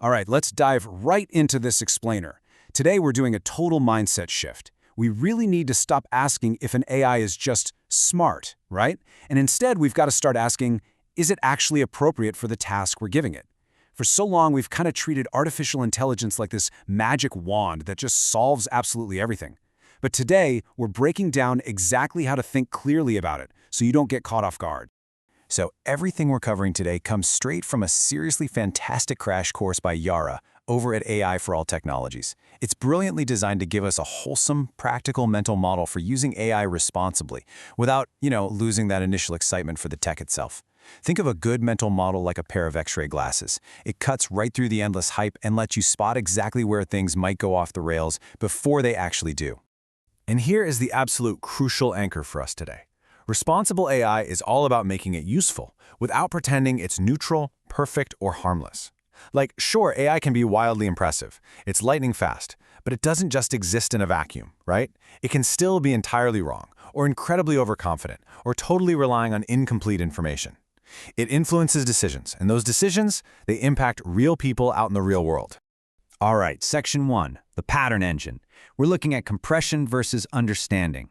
All right, let's dive right into this explainer. Today we're doing a total mindset shift. We really need to stop asking if an AI is just smart, right? And instead we've got to start asking, is it actually appropriate for the task we're giving it? For so long we've kind of treated artificial intelligence like this magic wand that just solves absolutely everything. But today we're breaking down exactly how to think clearly about it so you don't get caught off guard. So everything we're covering today comes straight from a seriously fantastic crash course by Yarra over at AI for All Technologies. It's brilliantly designed to give us a wholesome, practical mental model for using AI responsibly without, losing that initial excitement for the tech itself. Think of a good mental model like a pair of X-ray glasses. It cuts right through the endless hype and lets you spot exactly where things might go off the rails before they actually do. And here is the absolute crucial anchor for us today. Responsible AI is all about making it useful, without pretending it's neutral, perfect, or harmless. Like, sure, AI can be wildly impressive. It's lightning fast, but it doesn't just exist in a vacuum, right? It can still be entirely wrong, or incredibly overconfident, or totally relying on incomplete information. It influences decisions, and those decisions, they impact real people out in the real world. All right, Section 1, the pattern engine. We're looking at compression versus understanding.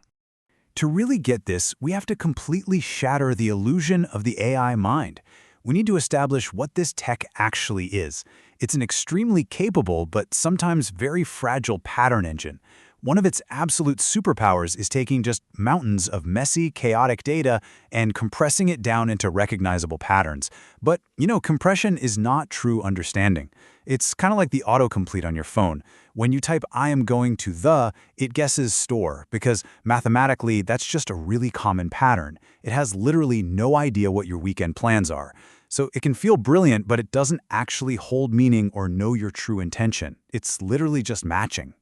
To really get this, we have to completely shatter the illusion of the AI mind. We need to establish what this tech actually is. It's an extremely capable but sometimes very fragile pattern engine. One of its absolute superpowers is taking just mountains of messy, chaotic data and compressing it down into recognizable patterns. But, compression is not true understanding. It's kind of like the autocomplete on your phone. When you type, "I am going to the," it guesses store, because mathematically, that's just a really common pattern. It has literally no idea what your weekend plans are. So it can feel brilliant, but it doesn't actually hold meaning or know your true intention. It's literally just matching.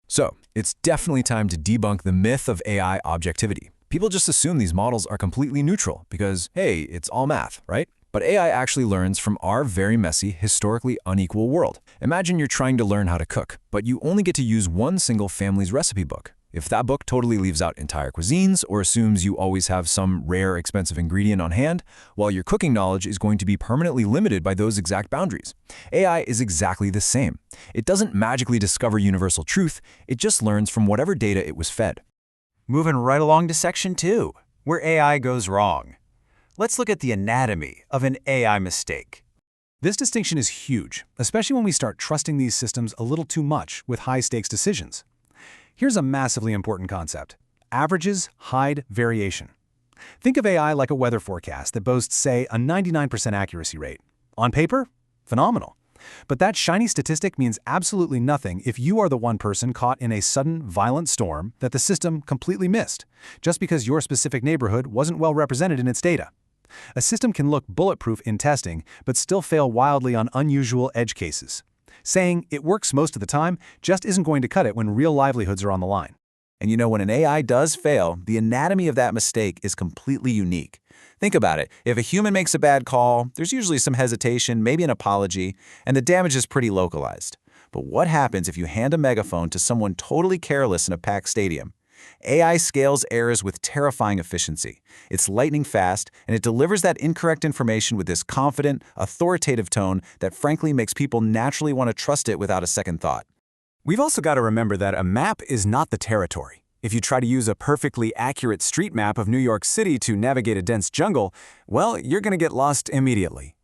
So, it's definitely time to debunk the myth of AI objectivity. People just assume these models are completely neutral because, hey, it's all math, right? But AI actually learns from our very messy, historically unequal world. Imagine you're trying to learn how to cook, but you only get to use one single family's recipe book. If that book totally leaves out entire cuisines or assumes you always have some rare, expensive ingredient on hand, well, your cooking knowledge is going to be permanently limited by those exact boundaries. AI is exactly the same. It doesn't magically discover universal truth, it just learns from whatever data it was fed. Moving right along to Section 2, where AI goes wrong. Let's look at the anatomy of an AI mistake. This distinction is huge, especially when we start trusting these systems a little too much with high-stakes decisions. Here's a massively important concept. Averages hide variation. Think of AI like a weather forecast that boasts, say, a 99% accuracy rate. On paper, phenomenal. But that shiny statistic means absolutely nothing if you are the one person caught in a sudden, violent storm that the system completely missed, just because your specific neighborhood wasn't well represented in its data. A system can look bulletproof in testing, but still fail wildly on unusual edge cases. Saying it works most of the time just isn't going to cut it when real livelihoods are on the line. And when an AI does fail, the anatomy of that mistake is completely unique. Think about it. If a human makes a bad call, there's usually some hesitation, maybe an apology, and the damage is pretty localized. But what happens if you hand a megaphone to someone totally careless in a packed stadium? AI scales errors with terrifying efficiency. It's lightning fast, and it delivers that incorrect information with this confident, authoritative tone that frankly makes people naturally want to trust it without a second thought. We've also got to remember that a map is not the territory. If you try to use a perfectly accurate street map of New York City to navigate a dense jungle, well, you're going to get lost immediately.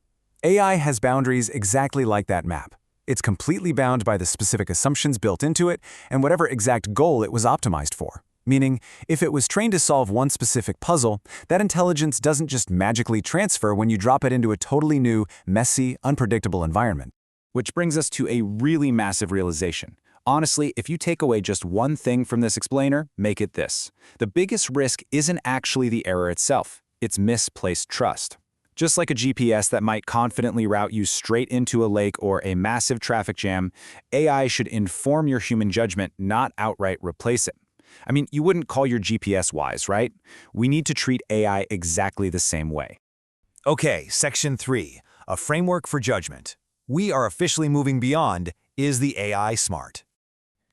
AI has boundaries exactly like that map. It's completely bound by the specific assumptions built into it and whatever exact goal it was optimized for. Meaning, if it was trained to solve one specific puzzle, that intelligence doesn't just magically transfer when you drop it into a totally new, messy, unpredictable environment. Which brings us to a really massive realization. Honestly, if you take away just one thing from this explainer, make it this. The biggest risk isn't actually the error itself. It's misplaced trust. Just like a GPS that might confidently route you straight into a lake or a massive traffic jam, AI should inform your human judgment, not outright replace it. I mean, you wouldn't call your GPS wise, right? We need to treat AI exactly the same way. Okay, Section 3, a framework for judgment. We are officially moving beyond, is the AI smart?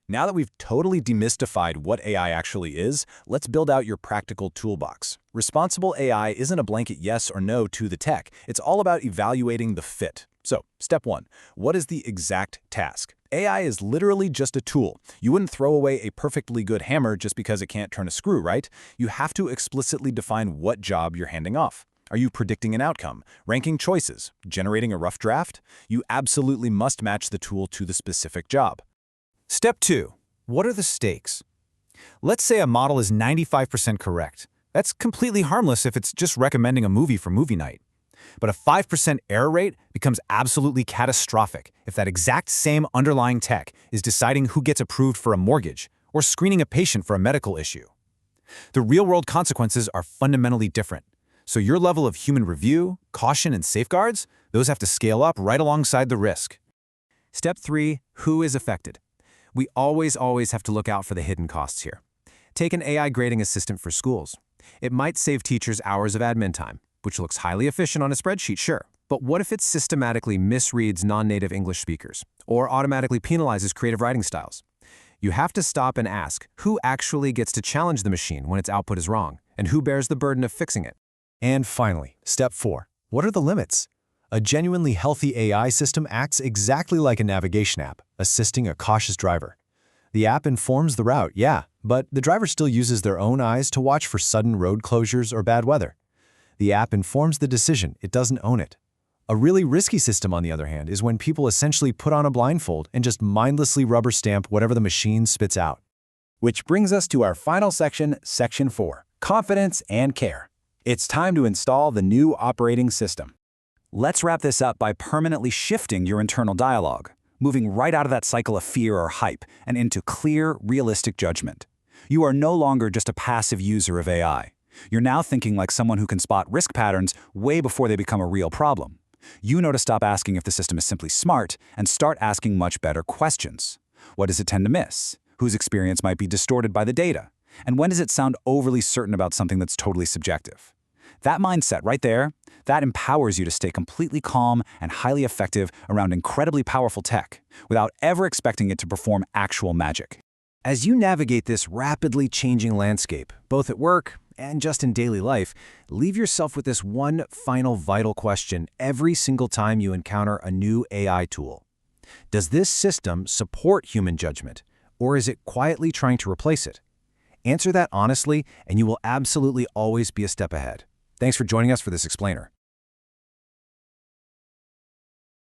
Now that we've totally demystified what AI actually is, let's build out your practical toolbox. Responsible AI isn't a blanket yes or no to the tech. It's all about evaluating the fit. So, step 1. What is the exact task? AI is literally just a tool. You wouldn't throw away a perfectly good hammer just because it can't turn a screw, right? You have to explicitly define what job you're handing off. Are you predicting an outcome, ranking choices, generating a rough draft? You absolutely must match the tool to the specific job. Step 2. What are the stakes? Let's say a model is 95% correct. That's completely harmless if it's just recommending a movie for movie night. But a 5% error rate becomes absolutely catastrophic if that exact same underlying tech is deciding who gets approved for a mortgage or screening a patient for a medical issue. The real-world consequences are fundamentally different. So your level of human review, caution, and safeguards, those have to scale up right alongside the risk. Step 3. Who is affected? We always have to look out for the hidden costs here. Take an AI grading assistant for schools. It might save teachers hours of admin time, which looks highly efficient on a spreadsheet, sure. But what if it systematically misreads non-native English speakers or automatically penalizes creative writing styles? You have to stop and ask who actually gets to challenge the machine when its output is wrong, and who bears the burden of fixing it. And finally, step 4. What are the limits? A genuinely healthy AI system acts exactly like a navigation app, assisting a cautious driver. The app informs the route, yeah, but the driver still uses their own eyes to watch for sudden road closures or bad weather. The app informs the decision, it doesn't own it. A really risky system, on the other hand, is when people essentially put on a blindfold and just mindlessly rubber stamp whatever the machine spits out. Which brings us to our final section, Section 4, Confidence and Care. It's time to install the new operating system. Let's wrap this up by permanently shifting your internal dialogue, moving right out of that cycle of fear or hype and into clear, realistic judgment. You are no longer just a passive user of AI. You're now thinking like someone who can spot risk patterns way before they become a real problem. You know to stop asking if the system is simply smart and start asking much better questions. What does it tend to miss? Whose experience might be distorted by the data? And when does it sound overly certain about something that's totally subjective? That mindset right there, that empowers you to stay completely calm and highly effective around incredibly powerful tech without ever expecting it to perform actual magic. As you navigate this rapidly changing landscape, both at work and just in daily life, leave yourself with this one final vital question every single time you encounter a new AI tool. Does this system support human judgment, or is it quietly trying to replace it? Answer that honestly, and you will absolutely always be a step ahead. Thanks for joining us for this explainer.